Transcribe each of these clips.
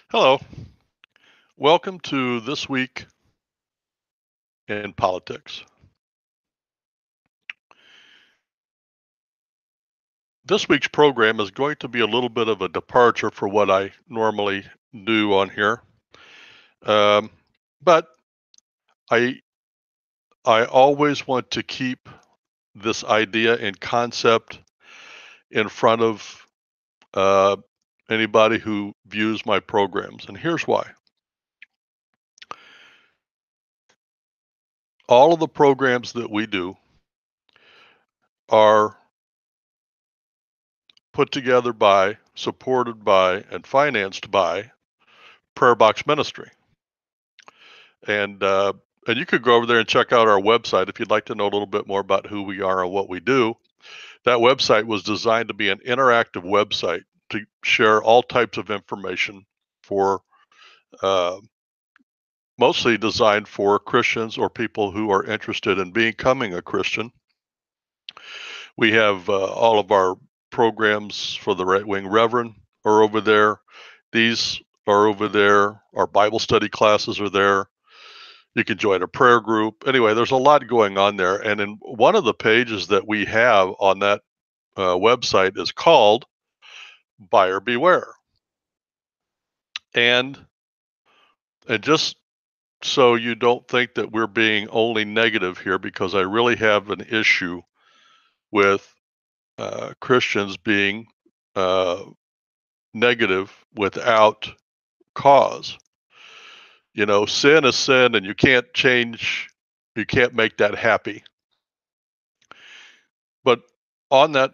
Hello. Welcome to This Week in Politics. This week's program is going to be a little bit of a departure for what I normally do on here. Um, but I I always want to keep this idea and concept in front of uh, anybody who views my programs. And here's why. All of the programs that we do are put together by, supported by, and financed by Prayer Box Ministry. And and you could go over there and check out our website if you'd like to know a little bit more about who we are and what we do. That website was designed to be an interactive website to share all types of information for uh, mostly designed for Christians or people who are interested in becoming a Christian. We have all of our programs for the Right Wing Reverend are over there. These are over there. Our Bible study classes are there. You can join a prayer group. Anyway, there's a lot going on there. And in one of the pages that we have on that website is called Buyer Beware. And and just so you don't think that we're being only negative here, because I really have an issue with Christians being uh, negative without cause. You know, sin is sin, and you can't change, you can't make that happy. But on that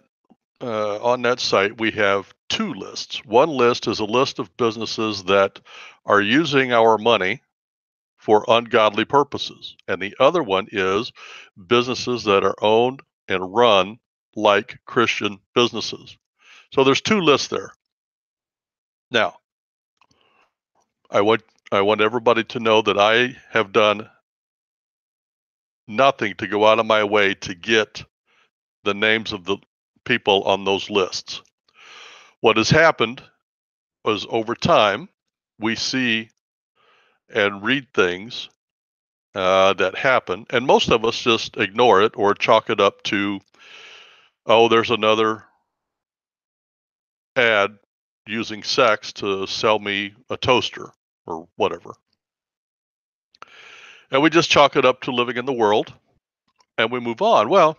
site, we have two lists. One list is a list of businesses that are using our money for ungodly purposes. And the other one is businesses that are owned and run like Christian businesses. So there's two lists there. Now, I want I want everybody to know that I have done nothing to go out of my way to get the names of the people on those lists. What has happened was over time, we see and read things that happen, and most of us just ignore it or chalk it up to, oh, there's another ad using sex to sell me a toaster or whatever. And we just chalk it up to living in the world and we move on. Well,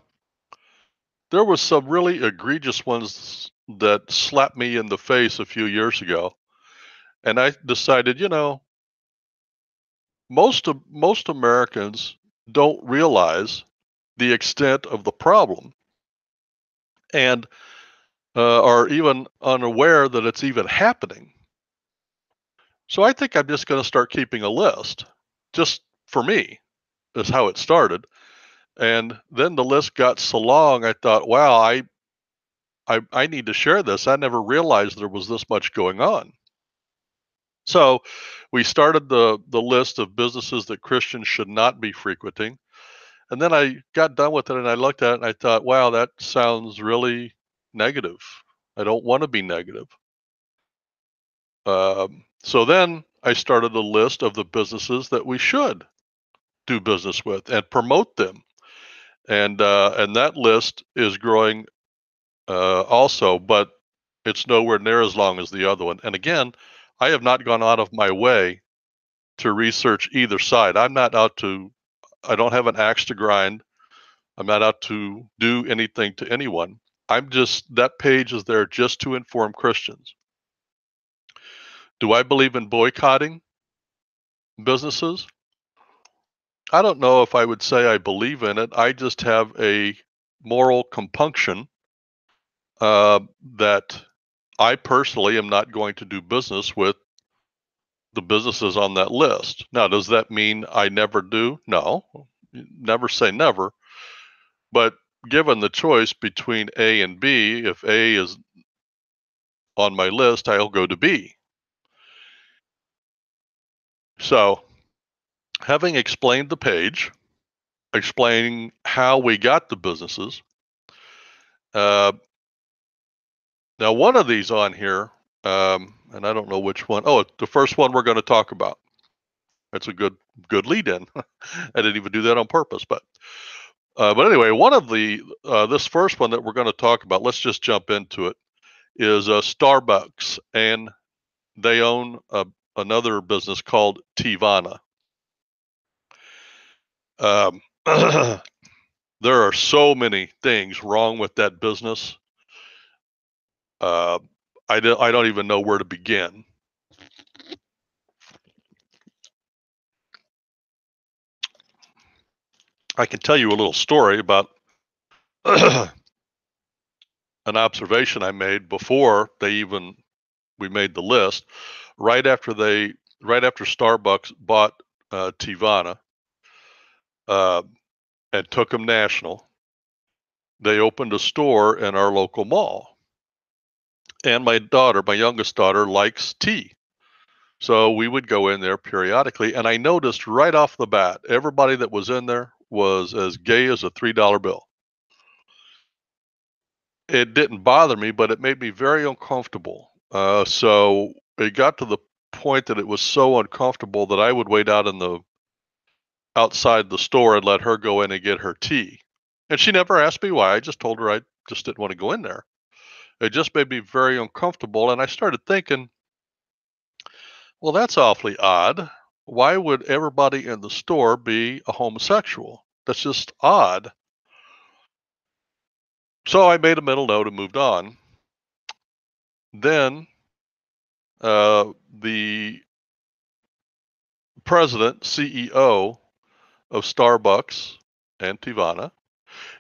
there was some really egregious ones that slapped me in the face a few years ago. And I decided, most Americans don't realize the extent of the problem and are even unaware that it's even happening. So I think I'm just going to start keeping a list, just for me, is how it started. And then the list got so long, I thought, wow, I need to share this. I never realized there was this much going on. So we started the list of businesses that Christians should not be frequenting. And then I got done with it and I looked at it and I thought, wow, that sounds really negative. I don't want to be negative. So then I started a list of the businesses that we should do business with and promote them. And that list is growing also, but it's nowhere near as long as the other one. And again, I have not gone out of my way to research either side. I don't have an axe to grind. I'm not out to do anything to anyone. That page is there just to inform Christians. Do I believe in boycotting businesses? I don't know if I would say I believe in it. I just have a moral compunction that I personally am not going to do business with the businesses on that list. Now, does that mean I never do? No, never say never. But given the choice between A and B, if A is on my list, I'll go to B. So, having explained the page, explaining how we got the businesses, uh, now one of these on here And I don't know which one. Oh, the first one we're going to talk about. That's a good lead in. I didn't even do that on purpose, but anyway, one of the this first one that we're going to talk about, let's just jump into it, is Starbucks, and they own another business called Tivana. Um, there are so many things wrong with that business. Uh, I don't even know where to begin. I can tell you a little story about an observation I made before we made the list. Right after Starbucks bought Tivana uh, and took them national, they opened a store in our local mall. And my youngest daughter, likes tea. So we would go in there periodically, and I noticed right off the bat, everybody that was in there was as gay as a $3 bill. It didn't bother me, but it made me very uncomfortable. So it got to the point that it was so uncomfortable that I would wait outside the store and let her go in and get her tea. And she never asked me why. I just told her I just didn't want to go in there. It just made me very uncomfortable, and I started thinking, well, that's awfully odd. Why would everybody in the store be a homosexual? That's just odd. So I made a mental note and moved on. Then the president, CEO of Starbucks and Tivana,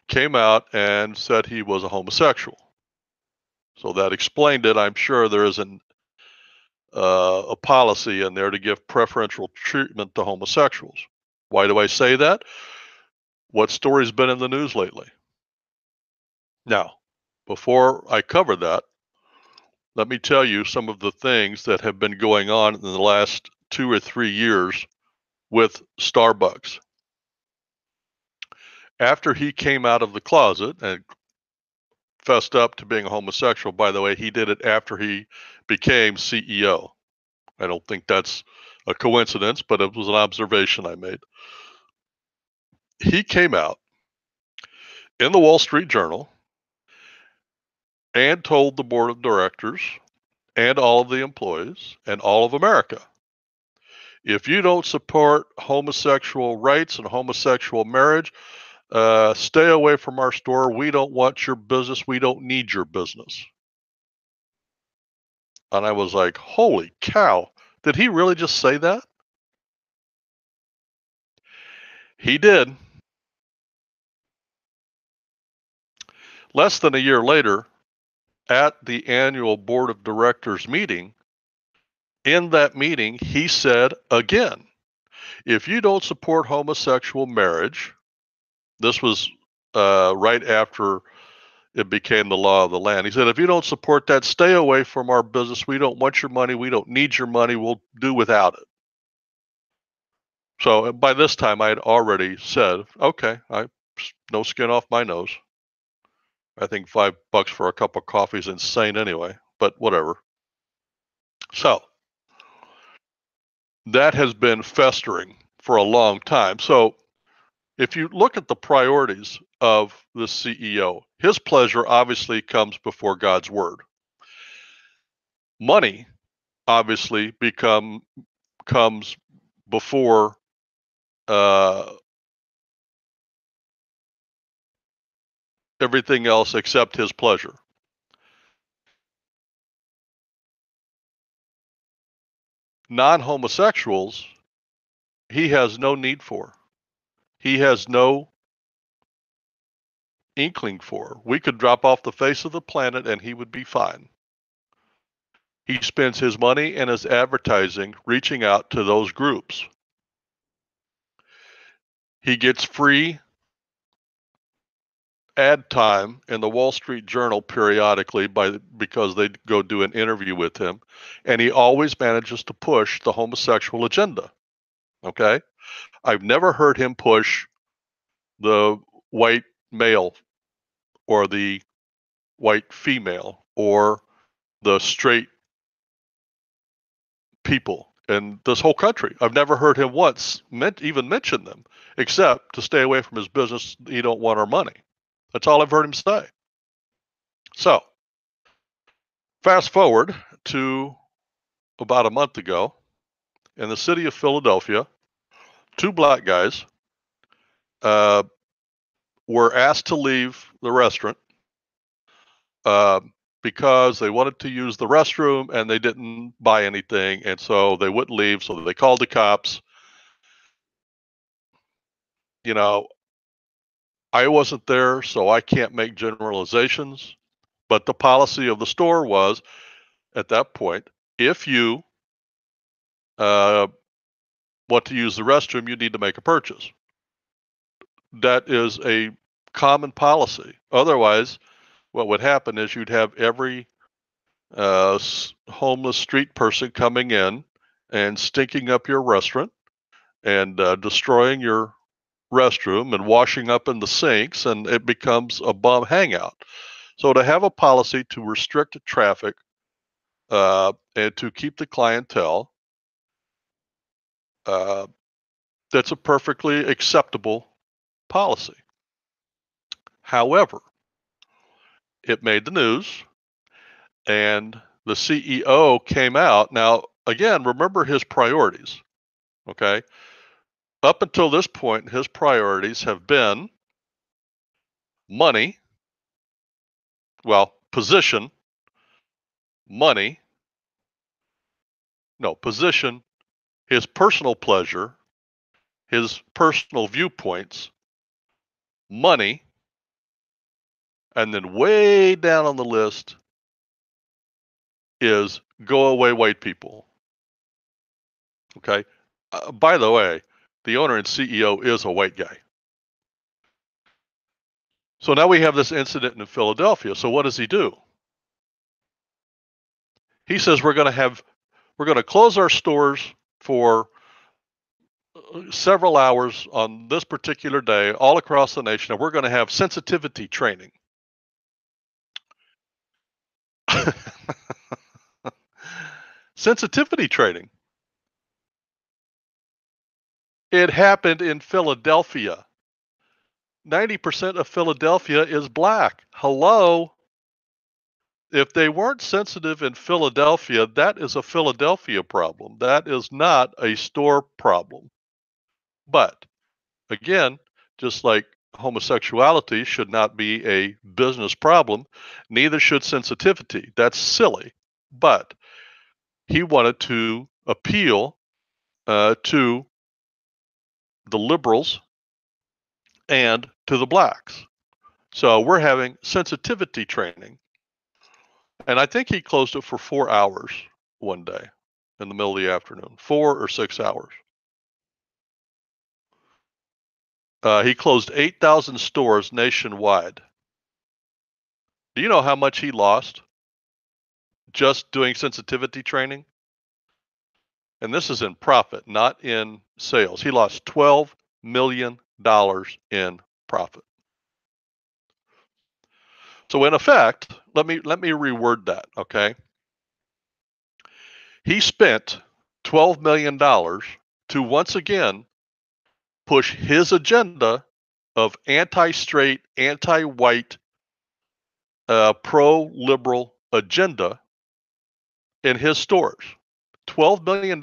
came out and said he was a homosexual. So that explained it. I'm sure there isn't a policy in there to give preferential treatment to homosexuals. Why do I say that? What story's been in the news lately? Now, before I cover that, let me tell you some of the things that have been going on in the last 2 or 3 years with Starbucks. After he came out of the closet and fessed up to being a homosexual, by the way, he did it after he became CEO. I don't think that's a coincidence, but it was an observation I made. He came out in the Wall Street Journal and told the board of directors and all of the employees and all of America, if you don't support homosexual rights and homosexual marriage, stay away from our store. We don't want your business. We don't need your business. And I was like, holy cow. Did he really just say that? He did. Less than a year later, at the annual board of directors meeting, in that meeting, he said again, if you don't support homosexual marriage, this was right after it became the law of the land. He said, if you don't support that, stay away from our business. We don't want your money. We don't need your money. We'll do without it. So by this time, I had already said, okay, no skin off my nose. I think $5 for a cup of coffee is insane anyway, but whatever. So that has been festering for a long time. So if you look at the priorities of the CEO, his pleasure obviously comes before God's word. Money obviously comes before everything else except his pleasure. Non-homosexuals, he has no need for. He has no inkling for. We could drop off the face of the planet and he would be fine. He spends his money and his advertising reaching out to those groups. He gets free ad time in the Wall Street Journal periodically because they go do an interview with him, and he always manages to push the homosexual agenda. Okay? I've never heard him push the white male or the white female or the straight people in this whole country. I've never heard him once even mention them, except to stay away from his business. You don't want our money. That's all I've heard him say. So, fast forward to about a month ago in the city of Philadelphia, two black guys uh, were asked to leave the restaurant uh, because they wanted to use the restroom and they didn't buy anything, and so they wouldn't leave. So they called the cops. You know, I wasn't there, so I can't make generalizations. But the policy of the store was, at that point, if you uh, want to use the restroom, you need to make a purchase. That is a common policy. Otherwise, what would happen is you'd have every homeless street person coming in and stinking up your restaurant and destroying your restroom and washing up in the sinks, and it becomes a bum hangout. So to have a policy to restrict traffic and to keep the clientele, uh, that's a perfectly acceptable policy. However, it made the news, and the CEO came out. Now, again, remember his priorities, okay? Up until this point, his priorities have been money, well, position, money, no, position, his personal pleasure, his personal viewpoints, money, and then way down on the list is go away white people. Okay. By the way, the owner and CEO is a white guy. So now we have this incident in Philadelphia. So what does he do? He says we're going to close our stores for several hours on this particular day all across the nation, and we're going to have sensitivity training. Sensitivity training. It happened in Philadelphia. 90% of Philadelphia is black. Hello? If they weren't sensitive in Philadelphia, that is a Philadelphia problem. That is not a store problem. But again, just like homosexuality should not be a business problem, neither should sensitivity. That's silly. But he wanted to appeal to the liberals and to the blacks. So we're having sensitivity training. And I think he closed it for 4 hours one day in the middle of the afternoon, 4 or 6 hours. He closed 8,000 stores nationwide. Do you know how much he lost just doing sensitivity training? And this is in profit, not in sales. He lost $12 million in profit. So in effect, let me reword that, okay? He spent $12 million to once again push his agenda of anti-straight, anti-white, pro-liberal agenda in his stores. $12 million.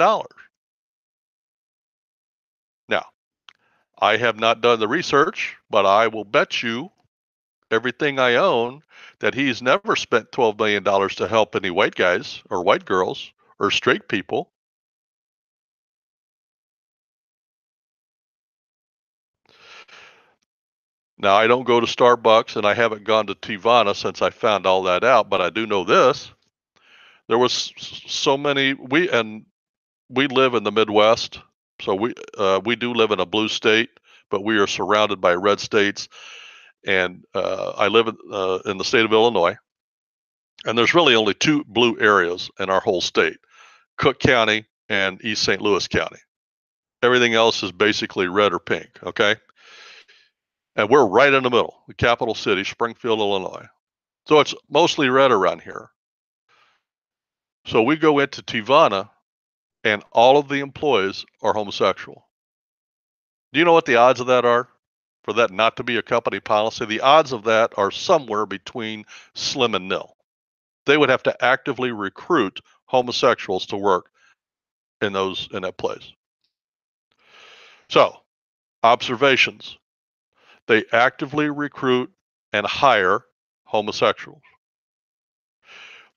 Now, I have not done the research, but I will bet you everything I own that he's never spent $12 million to help any white guys or white girls or straight people. Now, I don't go to Starbucks and I haven't gone to Tivana since I found all that out, but I do know this. There was so many, we live in the Midwest, so we do live in a blue state, but we are surrounded by red states. And I live in the state of Illinois, and there's really only two blue areas in our whole state: Cook County and East St. Louis County. Everything else is basically red or pink. Okay. And we're right in the middle, the capital city, Springfield, Illinois. So it's mostly red around here. So we go into Tivana and all of the employees are homosexual. Do you know what the odds of that are? For that not to be a company policy? The odds of that are somewhere between slim and nil. They would have to actively recruit homosexuals to work in that place. So, observations. They actively recruit and hire homosexuals.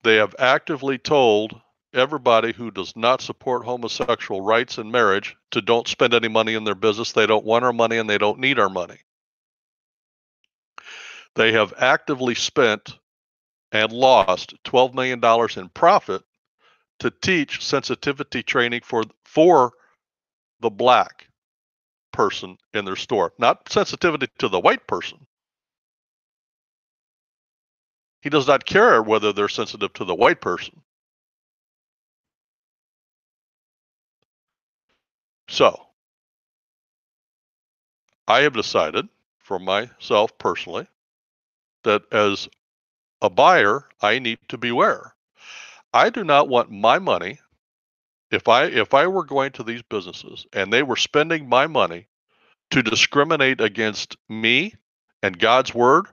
They have actively told everybody who does not support homosexual rights and marriage to don't spend any money in their business. They don't want our money and they don't need our money. They have actively spent and lost $12 million in profit to teach sensitivity training for the black person in their store, not sensitivity to the white person. He does not care whether they're sensitive to the white person. So, I have decided for myself personally that as a buyer, I need to beware. I do not want my money if I were going to these businesses and they were spending my money to discriminate against me and God's word,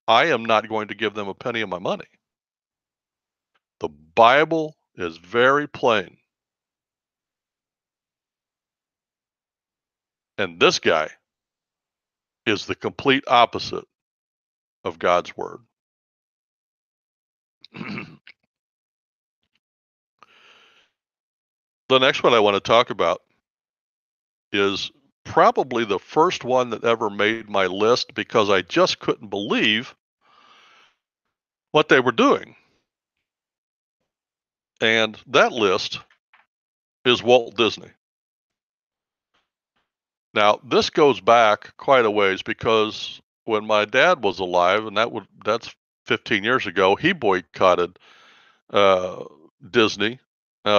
I am not going to give them a penny of my money. The Bible is very plain. And this guy is the complete opposite of God's word. The next one I want to talk about is probably the first one that ever made my list because I just couldn't believe what they were doing. And that list is Walt Disney. Now, this goes back quite a ways because when my dad was alive, and that's 15 years ago, he boycotted uh, Disney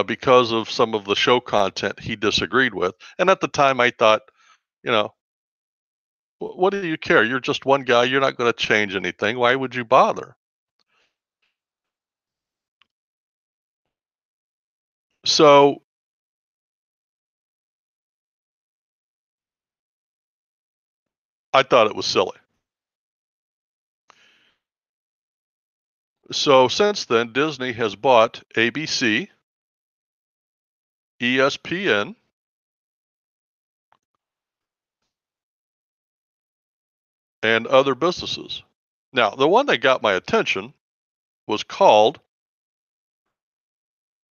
because of some of the show content he disagreed with. And at the time, I thought, you know, what do you care? You're just one guy. You're not going to change anything. Why would you bother? So I thought it was silly. So since then, Disney has bought ABC, ESPN, and other businesses. Now, the one that got my attention was called,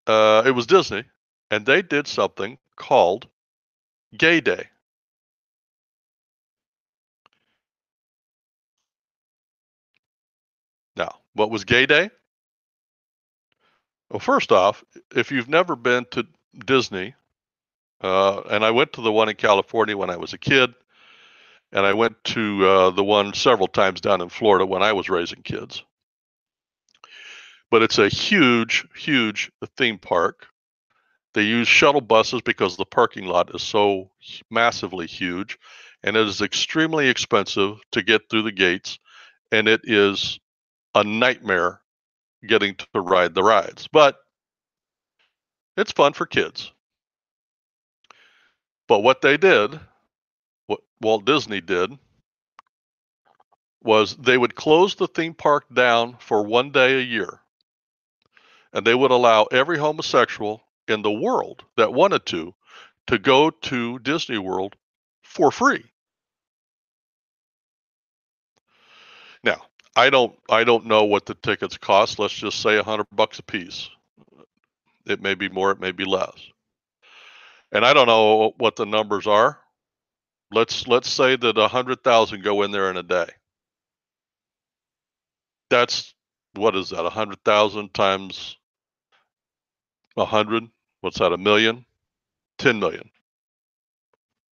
it was Disney, and they did something called Gay Day. Now, what was Gay Day? Well, first off, if you've never been to Disney, and I went to the one in California when I was a kid, and I went to the one several times down in Florida when I was raising kids. But it's a huge, huge theme park. They use shuttle buses because the parking lot is so massively huge, and it is extremely expensive to get through the gates, and it is a nightmare getting to ride the rides. But it's fun for kids. But what they did, what Walt Disney did, was they would close the theme park down for one day a year, and they would allow every homosexual in the world that wanted to go to Disney World for free. Now, I don't know what the tickets cost. Let's just say $100 a piece. It may be more, it may be less. And I don't know what the numbers are. Let's say that 100,000 go in there in a day. That's what is that? 100,000 times 100? What's that? A million? 10 million.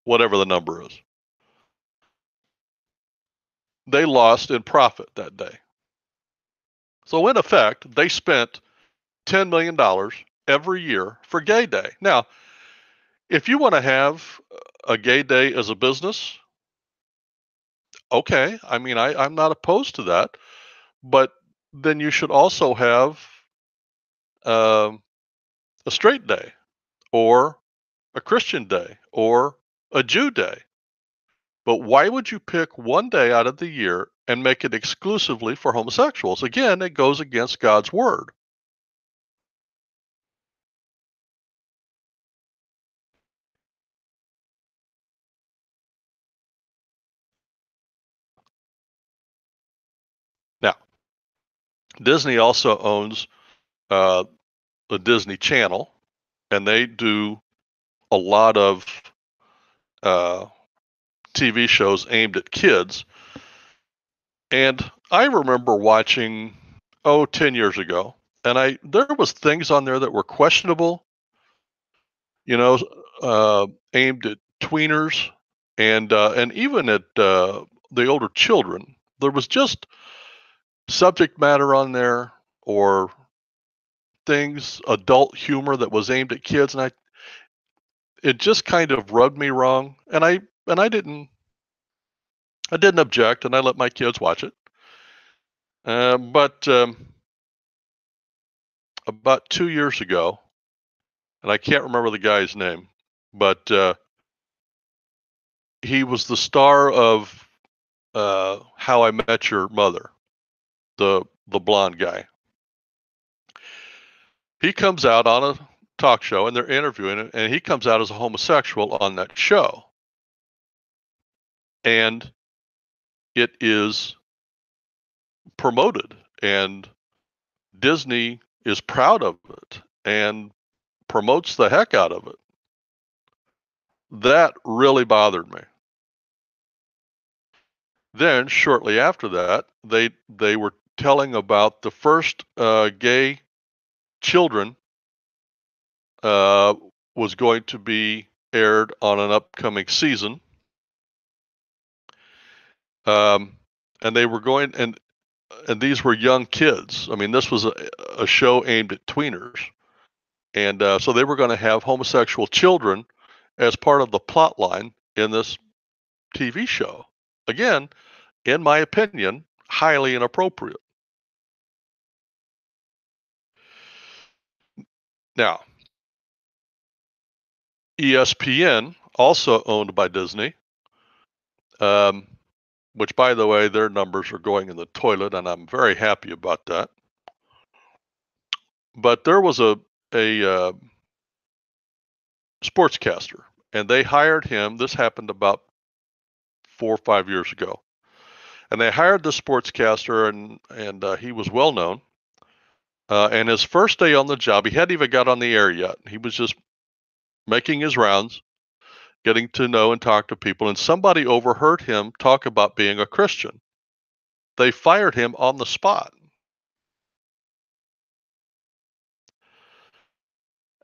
Whatever the number is. They lost in profit that day. So in effect, they spent $10 million every year for Gay Day. Now, if you want to have a gay day as a business, okay. I mean, I'm not opposed to that, but then you should also have um, a straight day. or a Christian day or a Jew day. But why would you pick one day out of the year and make it exclusively for homosexuals? Again, it goes against God's word. Now, Disney also owns uh, the Disney Channel, and they do a lot of uh, TV shows aimed at kids. And I remember watching, 10 years ago, and there was things on there that were questionable, you know, aimed at tweeners and even at the older children. There was just subject matter on there or things, adult humor that was aimed at kids, and it just kind of rubbed me wrong. And I didn't object, and I let my kids watch it. But about 2 years ago, and I can't remember the guy's name, but he was the star of How I Met Your Mother, the blonde guy. He comes out on a talk show, and they're interviewing him, and he comes out as a homosexual on that show, and it is promoted, and Disney is proud of it and promotes the heck out of it. That really bothered me. Then, shortly after that, they were telling about the first gay children uh, was going to be aired on an upcoming season, um, and they were going and these were young kids. I mean, this was a show aimed at tweeners, and so they were going to have homosexual children as part of the plot line in this TV show. Again, in my opinion, highly inappropriate. Now, ESPN, also owned by Disney, um, which, by the way, their numbers are going in the toilet, and I'm very happy about that. But there was a sportscaster, and they hired him. This happened about 4 or 5 years ago, and they hired the sportscaster, and he was well known. And his first day on the job, he hadn't even got on the air yet. He was just making his rounds, getting to know and talk to people, and somebody overheard him talk about being a Christian. They fired him on the spot.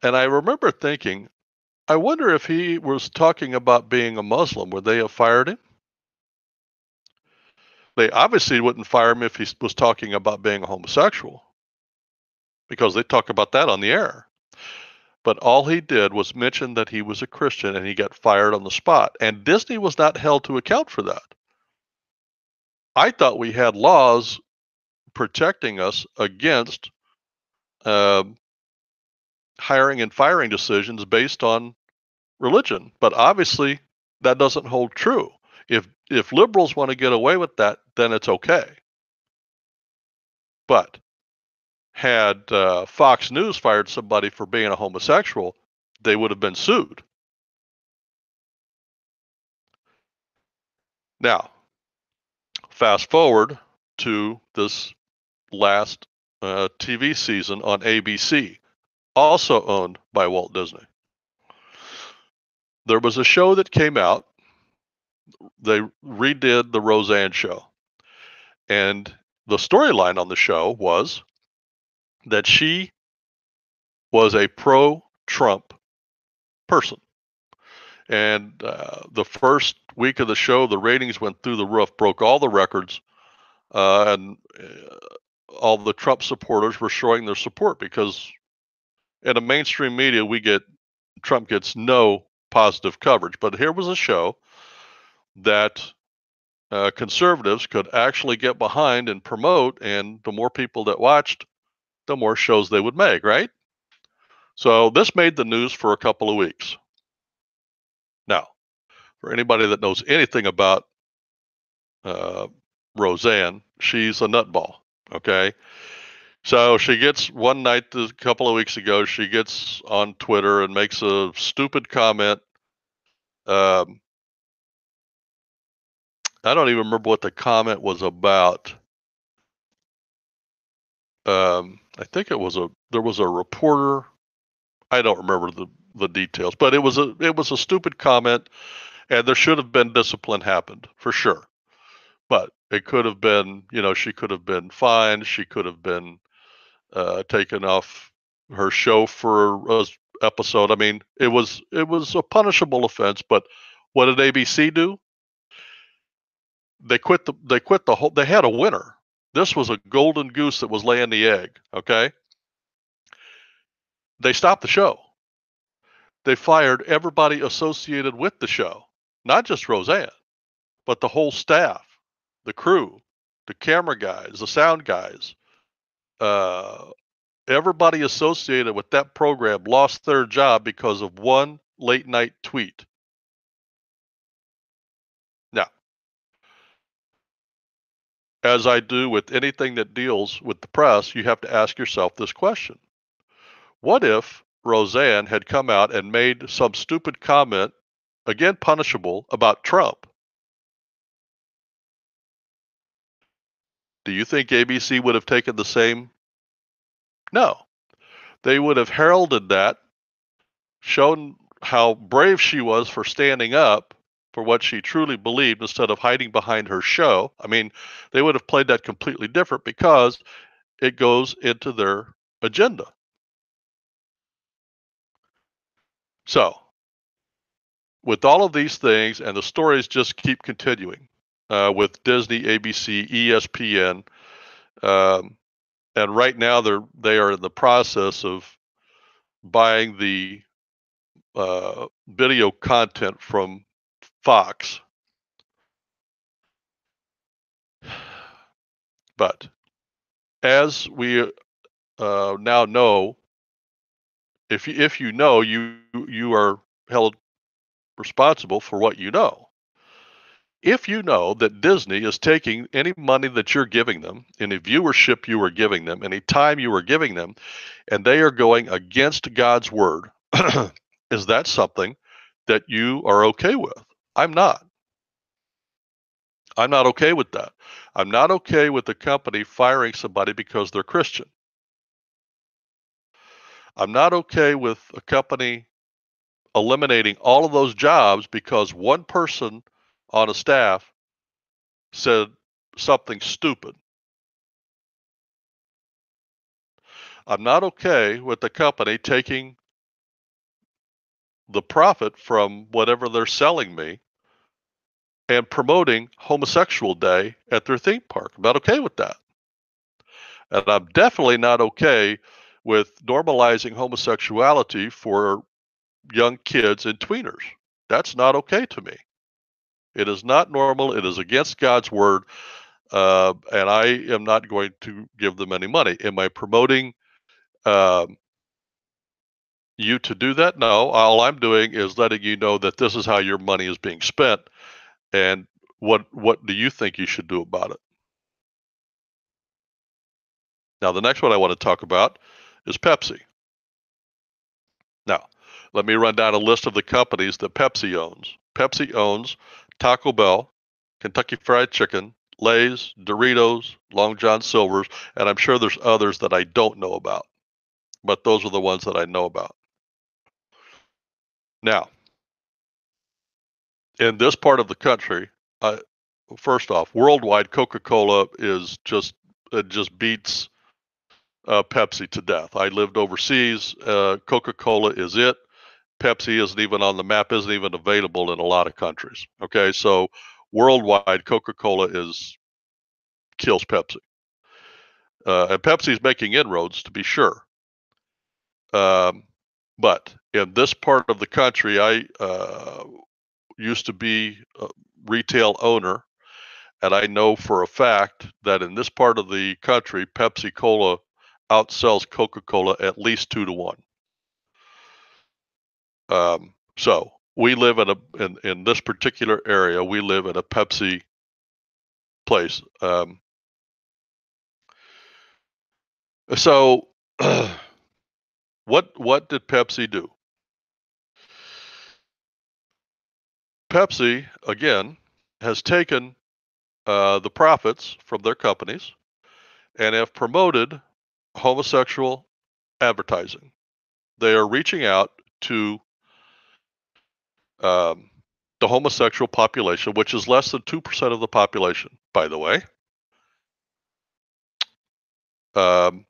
And I remember thinking, I wonder if he was talking about being a Muslim, would they have fired him? They obviously wouldn't fire him if he was talking about being a homosexual, because they talk about that on the air. But all he did was mention that he was a Christian, and he got fired on the spot. And Disney was not held to account for that. I thought we had laws protecting us against uh, hiring and firing decisions based on religion, but obviously that doesn't hold true. If liberals want to get away with that, then it's okay. But had Fox News fired somebody for being a homosexual, they would have been sued. Now, fast forward to this last TV season on ABC, also owned by Walt Disney. There was a show that came out. They redid the Roseanne show. And the storyline on the show was that she was a pro-Trump person. And the first week of the show, the ratings went through the roof, broke all the records, and all the Trump supporters were showing their support, because in the mainstream media, Trump gets no positive coverage. But here was a show that conservatives could actually get behind and promote, and the more people that watched, the more shows they would make, right? So this made the news for a couple of weeks. Now, for anybody that knows anything about uh, Roseanne, she's a nutball. Okay. So she gets one night a couple of weeks ago, she gets on Twitter and makes a stupid comment. Um, I don't even remember what the comment was about. I think there was a reporter. I don't remember the details, but it was a stupid comment, and there should have been discipline happened for sure. But it could have been, she could have been fined. She could have been taken off her show for a episode. I mean, it was a punishable offense. But what did ABC do? They quit the whole. They had a winner. This was a golden goose that was laying the egg. Okay, they stopped the show. They fired everybody associated with the show, not just Roseanne, but the whole staff, the crew, the camera guys, the sound guys. Uh, Everybody associated with that program lost their job because of one late night tweet. Now, as I do with anything that deals with the press, you have to ask yourself this question. What if Roseanne had come out and made some stupid comment, again punishable, about Trump? Do you think ABC would have taken the same? No. They would have heralded that, shown how brave she was for standing up for what she truly believed instead of hiding behind her show. I mean, they would have played that completely different because it goes into their agenda. So, with all of these things, and the stories just keep continuing with Disney, ABC, ESPN, um, and right now they are in the process of buying the video content from Fox. But as we now know, if you know, you are held responsible for what you know. If you know that Disney is taking any money that you're giving them, any viewership you are giving them, any time you are giving them, and they are going against God's word, is that something that you are okay with? I'm not. I'm not okay with that. I'm not okay with the company firing somebody because they're Christian. I'm not okay with a company eliminating all of those jobs because one person on a staff said something stupid. I'm not okay with the company taking the profit from whatever they're selling me and promoting homosexual day at their theme park. I'm not okay with that. And I'm definitely not okay with normalizing homosexuality for young kids and tweeners. That's not okay to me. It is not normal. It is against God's word. And I am not going to give them any money. Am I promoting um, you to do that? No. All I'm doing is letting you know that this is how your money is being spent, and what do you think you should do about it? Now, the next one I want to talk about is Pepsi. Now, let me run down a list of the companies that Pepsi owns. Pepsi owns Taco Bell, Kentucky Fried Chicken, Lay's, Doritos, Long John Silver's, and I'm sure there's others that I don't know about, but those are the ones that I know about. Now, in this part of the country, first off, worldwide, Coca-Cola is it just beats Pepsi to death. I lived overseas. Coca-Cola is it. Pepsi isn't even on the map, isn't even available in a lot of countries. Okay, so worldwide, Coca-Cola kills Pepsi. And Pepsi's making inroads, to be sure. But in this part of the country, I used to be a retail owner, and I know for a fact that in this part of the country, Pepsi Cola outsells Coca-Cola at least 2 to 1. So we live in this particular area. We live in a Pepsi place. So what did Pepsi do? Pepsi again has taken the profits from their companies and have promoted homosexual advertising. They are reaching out to um, the homosexual population, which is less than 2% of the population, by the way. Um,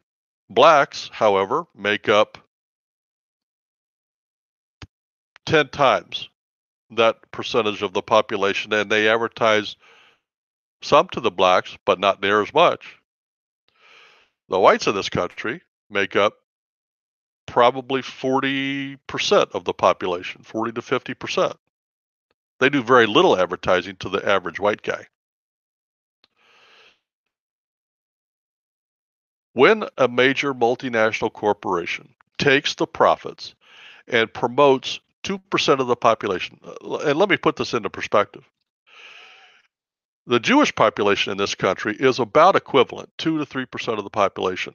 Blacks, however, make up 10 times that percentage of the population, and they advertise some to the blacks, but not near as much. The whites of this country make up probably 40% of the population, 40 to 50%. They do very little advertising to the average white guy. When a major multinational corporation takes the profits and promotes 2% of the population, and let me put this into perspective. The Jewish population in this country is about equivalent, 2 to 3% of the population.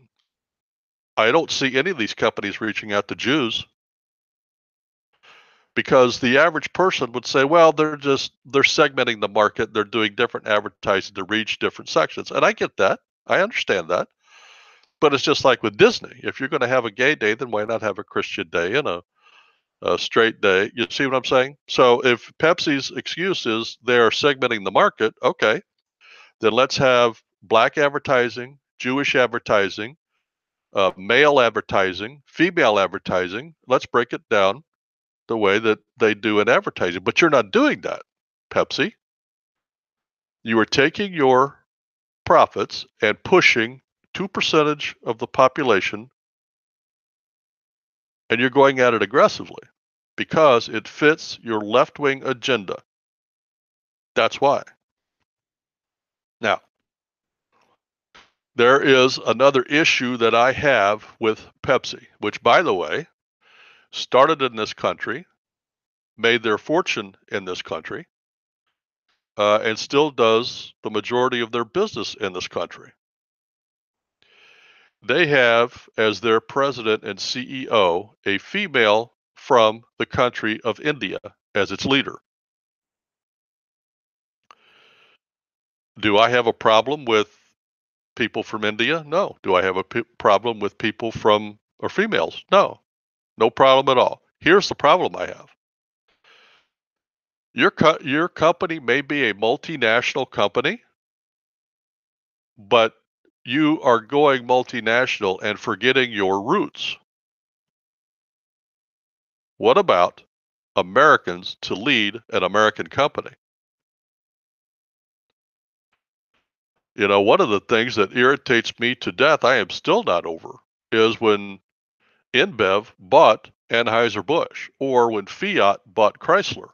I don't see any of these companies reaching out to Jews because the average person would say, well, they're segmenting the market, they're doing different advertising to reach different sections. And I get that. I understand that. But it's just like with Disney. If you're going to have a gay day, then why not have a Christian day and a straight day? You see what I'm saying? So if Pepsi's excuse is they're segmenting the market, okay, then let's have black advertising, Jewish advertising, male advertising, female advertising. Let's break it down the way that they do in advertising. But you're not doing that, Pepsi. You are taking your profits and pushing 2% of the population, and you're going at it aggressively because it fits your left-wing agenda. That's why. Now, there is another issue that I have with Pepsi, which, by the way, started in this country, made their fortune in this country, and still does the majority of their business in this country. They have as their president and CEO a female from the country of India as its leader. Do I have a problem with people from India? No. Do I have a problem with people from or females? No. No problem at all. Here's the problem I have. Your company may be a multinational company, but you are going multinational and forgetting your roots. What about Americans to lead an American company? You know, one of the things that irritates me to death, I am still not over, is when InBev bought Anheuser-Busch or when Fiat bought Chrysler.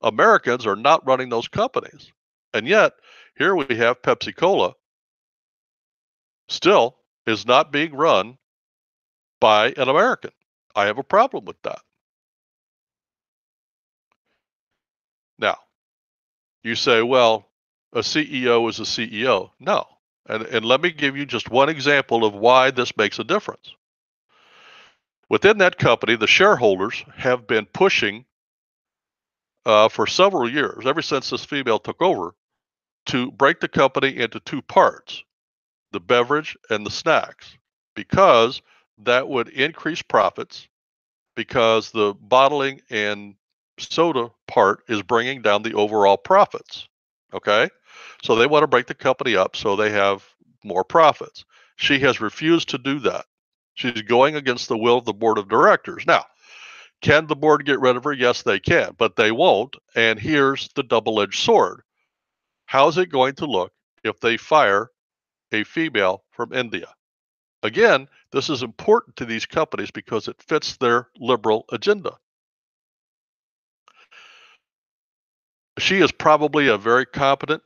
Americans are not running those companies. And yet, here we have Pepsi-Cola still is not being run by an American. I have a problem with that. Now, you say, well, a CEO is a CEO. No. And let me give you just one example of why this makes a difference. Within that company, the shareholders have been pushing for several years, ever since this female took over, to break the company into two parts, the beverage and the snacks, because that would increase profits, because the bottling and soda part is bringing down the overall profits. Okay? So they want to break the company up so they have more profits. She has refused to do that. She's going against the will of the board of directors. Now, can the board get rid of her? Yes, they can, but they won't. And here's the double-edged sword. How's it going to look if they fire a female from India? Again, this is important to these companies because it fits their liberal agenda. She is probably a very competent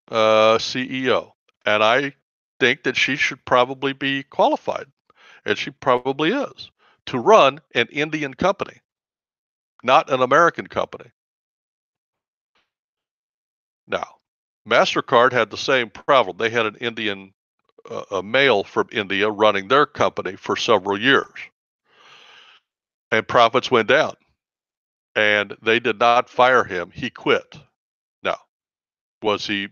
CEO, and I think that she should probably be qualified, and she probably is, to run an Indian company. not an American company. Now, MasterCard had the same problem. They had an Indian, a male from India running their company for several years, and profits went down. And they did not fire him. He quit. Now, was he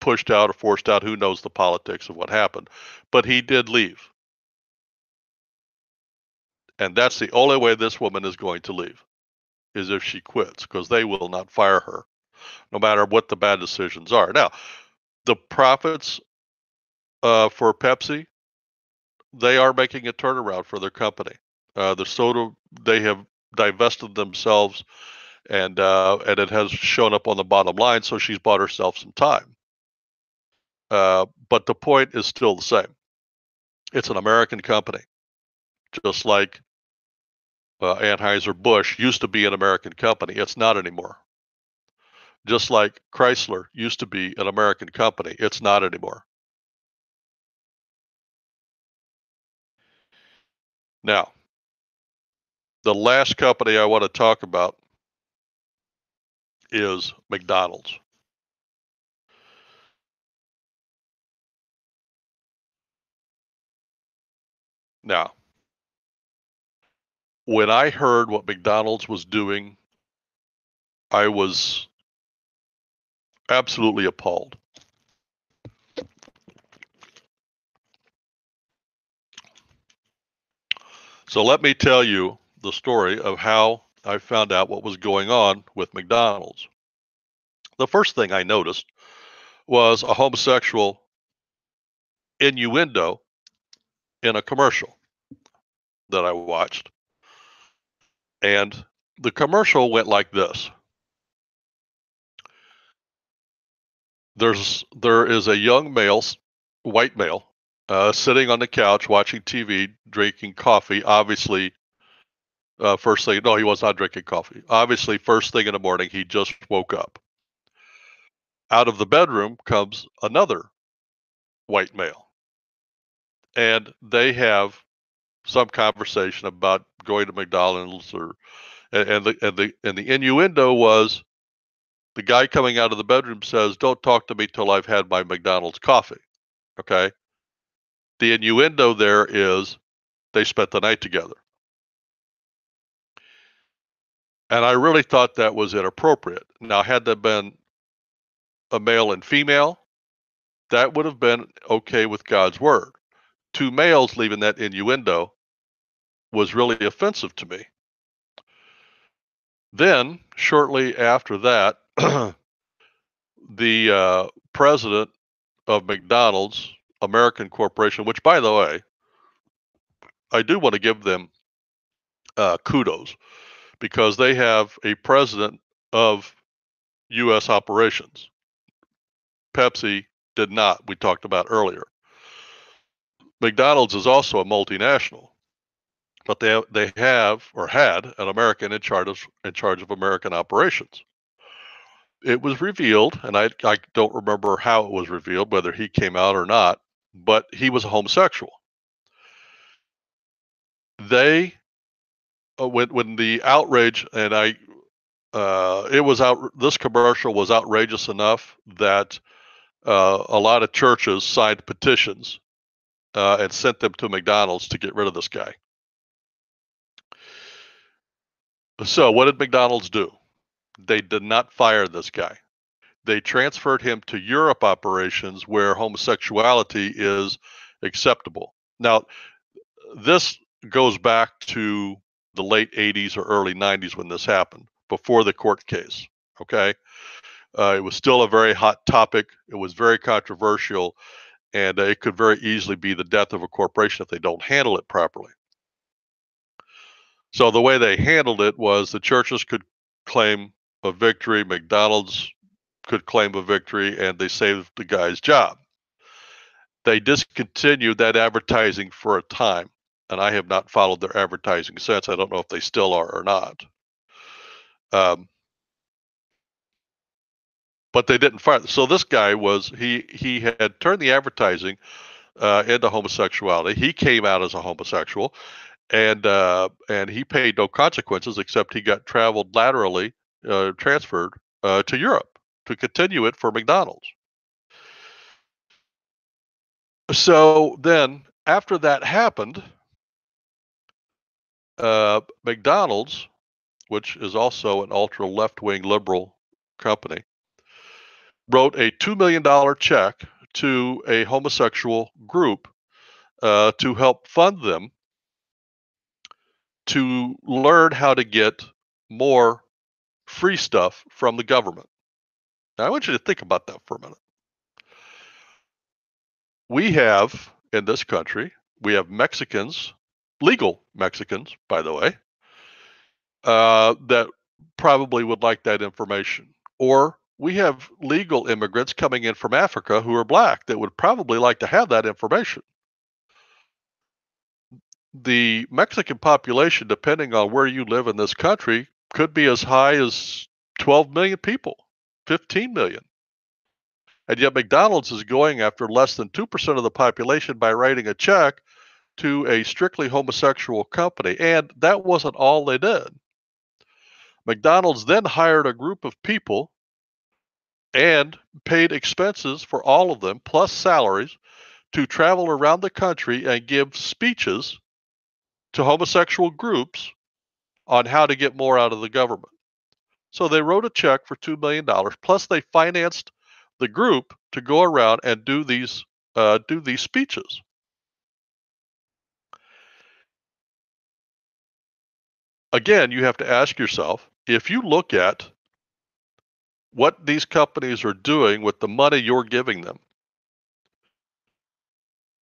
pushed out or forced out? Who knows the politics of what happened? But he did leave. And that's the only way this woman is going to leave, is if she quits, because they will not fire her, no matter what the bad decisions are. Now, the profits for Pepsi, they are making a turnaround for their company. The soda, they have divested themselves, and it has shown up on the bottom line. So she's bought herself some time. But the point is still the same. It's an American company, just like Anheuser-Busch used to be an American company. It's not anymore. Just like Chrysler used to be an American company. It's not anymore. Now, the last company I want to talk about is McDonald's. Now, when I heard what McDonald's was doing, I was absolutely appalled. So let me tell you the story of how I found out what was going on with McDonald's. The first thing I noticed was a homosexual innuendo in a commercial that I watched. And the commercial went like this. There is a young male, white male, sitting on the couch watching TV, drinking coffee. Obviously, first thing, no, he was not drinking coffee. Obviously, first thing in the morning, he just woke up. Out of the bedroom comes another white male, and they have some conversation about going to McDonald's, or and the innuendo was the guy coming out of the bedroom says, "Don't talk to me till I've had my McDonald's coffee." Okay. The innuendo there is they spent the night together. And I really thought that was inappropriate. Now, had that been a male and female, that would have been okay with God's word. Two males leaving that innuendo was really offensive to me. Then, shortly after that, the president of McDonald's American Corporation, which, by the way, I do want to give them kudos, because they have a president of U.S. operations. Pepsi did not, we talked about earlier. McDonald's is also a multinational, but they have or had an American in charge of American operations. It was revealed, and I don't remember how it was revealed, whether he came out or not, but he was a homosexual. They when the outrage, and this commercial was outrageous enough that a lot of churches signed petitions and sent them to McDonald's to get rid of this guy. So what did McDonald's do? They did not fire this guy. They transferred him to Europe operations, where homosexuality is acceptable. Now, this goes back to the late 80s or early 90s when this happened, before the court case. Okay. It was still a very hot topic. It was very controversial, and it could very easily be the death of a corporation if they don't handle it properly. So the way they handled it was the churches could claim a victory, McDonald's could claim a victory, and they saved the guy's job. They discontinued that advertising for a time, and I have not followed their advertising since. I don't know if they still are or not. But they didn't fire. So this guy he had turned the advertising into homosexuality. He came out as a homosexual, and he paid no consequences except he got transferred to Europe to continue it for McDonald's. So then, after that happened, McDonald's, which is also an ultra left-wing liberal company, wrote a $2 million check to a homosexual group to help fund them to learn how to get more free stuff from the government. Now, I want you to think about that for a minute. We have, in this country, we have Mexicans, legal Mexicans, by the way, that probably would like that information. Or we have legal immigrants coming in from Africa who are black that would probably like to have that information. The Mexican population, depending on where you live in this country, could be as high as 12 million people, 15 million. And yet McDonald's is going after less than 2% of the population by writing a check to a strictly homosexual company. And that wasn't all they did. McDonald's then hired a group of people and paid expenses for all of them, plus salaries, to travel around the country and give speeches to homosexual groups on how to get more out of the government. So they wrote a check for $2 million, plus they financed the group to go around and do these speeches. Again, you have to ask yourself, if you look at what these companies are doing with the money you're giving them,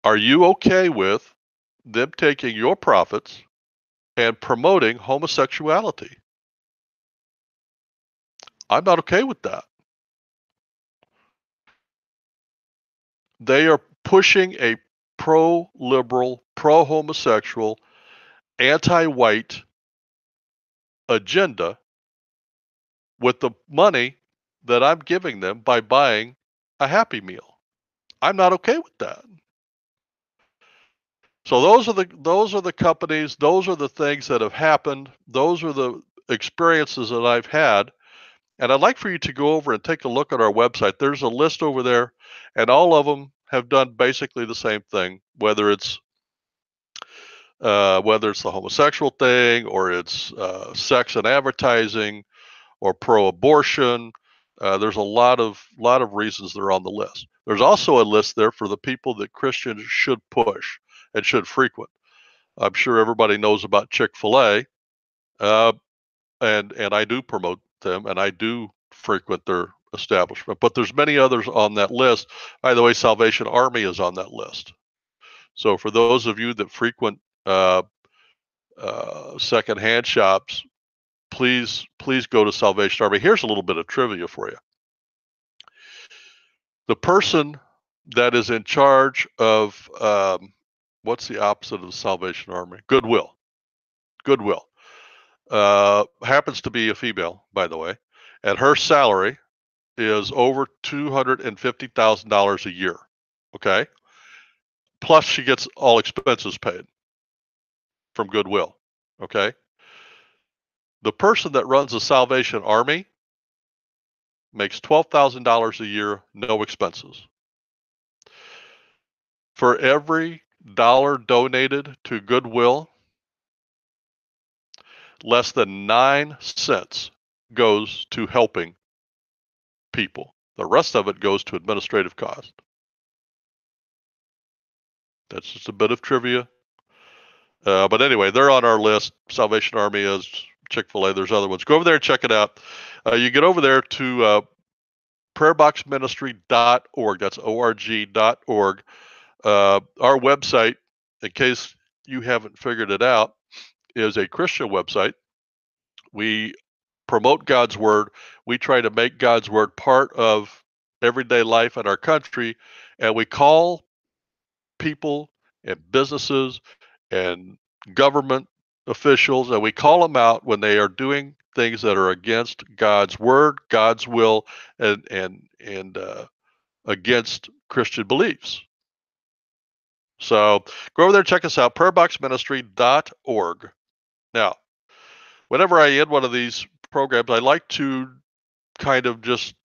are you okay with them taking your profits and promoting homosexuality? I'm not okay with that. They are pushing a pro-liberal, pro-homosexual, anti-white agenda with the money that I'm giving them by buying a Happy Meal. I'm not okay with that. So those are the companies, those are the things that have happened, those are the experiences that I've had. And I'd like for you to go over and take a look at our website. There's a list over there, and all of them have done basically the same thing, whether it's the homosexual thing, or it's sex and advertising, or pro-abortion. There's a lot of reasons they're on the list. There's also a list there for the people that Christians should push and should frequent. I'm sure everybody knows about Chick-fil-A, and I do promote them, and I do frequent their establishment. But there's many others on that list. By the way, Salvation Army is on that list. So for those of you that frequent secondhand shops, please go to Salvation Army. Here's a little bit of trivia for you. The person that is in charge of what's the opposite of the Salvation Army? Goodwill. Happens to be a female, by the way, and her salary is over $250,000 a year. Okay, plus she gets all expenses paid from Goodwill. Okay, the person that runs the Salvation Army makes $12,000 a year, no expenses. For every dollar donated to Goodwill, less than 9 cents goes to helping people. The rest of it goes to administrative cost. That's just a bit of trivia. But anyway, they're on our list. Salvation Army is, Chick-fil-A, there's other ones. Go over there and check it out. You get over there to prayerboxministry.org. That's org.org. Our website, in case you haven't figured it out, is a Christian website. We promote God's word. We try to make God's word part of everyday life in our country, and we call people and businesses and government officials, and we call them out when they are doing things that are against God's word, God's will, and against Christian beliefs. So go over there, check us out, prayerboxministry.org. Now, whenever I end one of these programs, I like to kind of just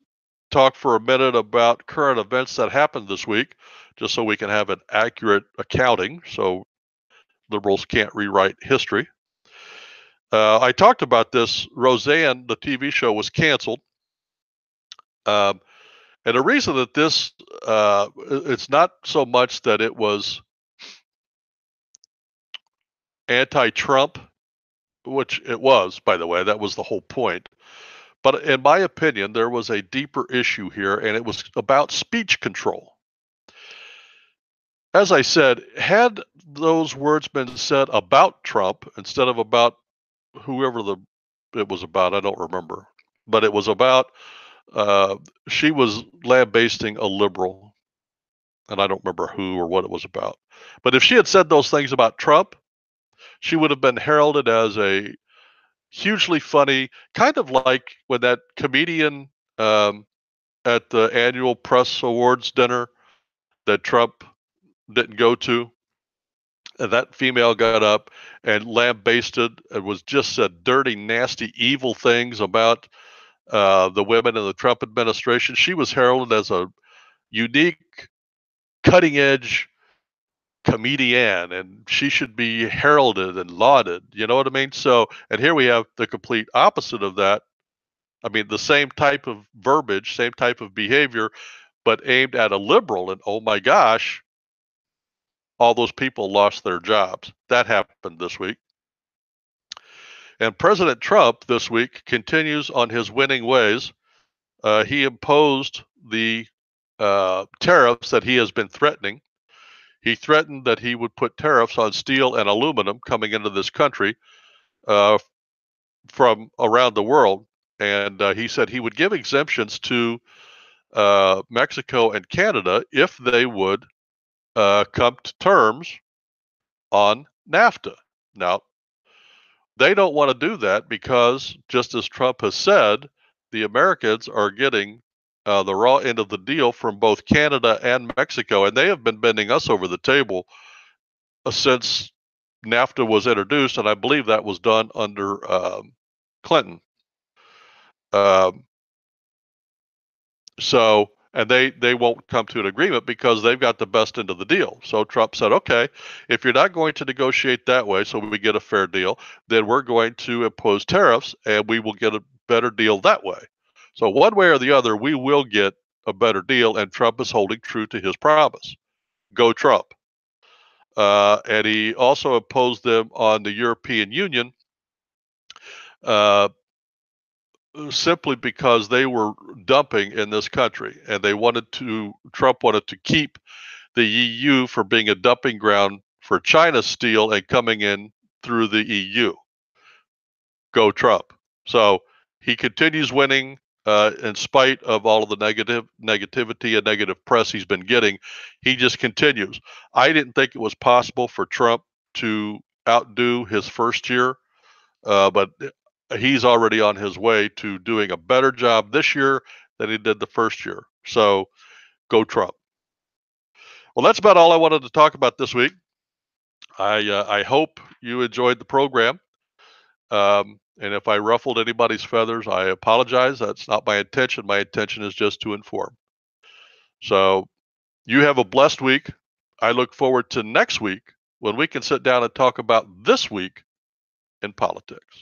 talk for a minute about current events that happened this week, just so we can have an accurate accounting so liberals can't rewrite history. I talked about this. Roseanne, the TV show, was canceled. Um, and the reason that this, it's not so much that it was anti-Trump, which it was, by the way, that was the whole point. But in my opinion, there was a deeper issue here, and it was about speech control. As I said, had those words been said about Trump instead of about whoever it was about, I don't remember, but it was about, uh, she was lambasting a liberal, and I don't remember who or what it was about. But if she had said those things about Trump, she would have been heralded as a hugely funny, kind of like when that comedian, um, at the annual press awards dinner that Trump didn't go to, and that female got up and lambasted and was just said dirty, nasty, evil things about the women in the Trump administration. She was heralded as a unique, cutting edge comedian, and she should be heralded and lauded. You know what I mean? So, and here we have the complete opposite of that. I mean, the same type of verbiage, same type of behavior, but aimed at a liberal. And oh my gosh, all those people lost their jobs. That happened this week. And President Trump this week continues on his winning ways. He imposed the tariffs that he has been threatening. He threatened that he would put tariffs on steel and aluminum coming into this country uh, from around the world. And he said he would give exemptions to Mexico and Canada if they would come to terms on NAFTA. Now, they don't want to do that because, just as Trump has said, the Americans are getting the raw end of the deal from both Canada and Mexico, and they have been bending us over the table since NAFTA was introduced, and I believe that was done under Clinton. Um, So, and they won't come to an agreement because they've got the best end of the deal. So Trump said, okay, if you're not going to negotiate that way, so we get a fair deal, then we're going to impose tariffs and we will get a better deal that way. So one way or the other, we will get a better deal, and Trump is holding true to his promise. Go Trump. And he also imposed them on the European Union, uh, simply because they were dumping in this country, and Trump wanted to keep the EU from being a dumping ground for China's steel and coming in through the EU. Go Trump. So he continues winning in spite of all of the negativity and negative press he's been getting. He just continues. I didn't think it was possible for Trump to outdo his first year, but he's already on his way to doing a better job this year than he did the first year. So go Trump. Well, that's about all I wanted to talk about this week. I hope you enjoyed the program. And if I ruffled anybody's feathers, I apologize. That's not my intention. My intention is just to inform. So you have a blessed week. I look forward to next week when we can sit down and talk about this week in politics.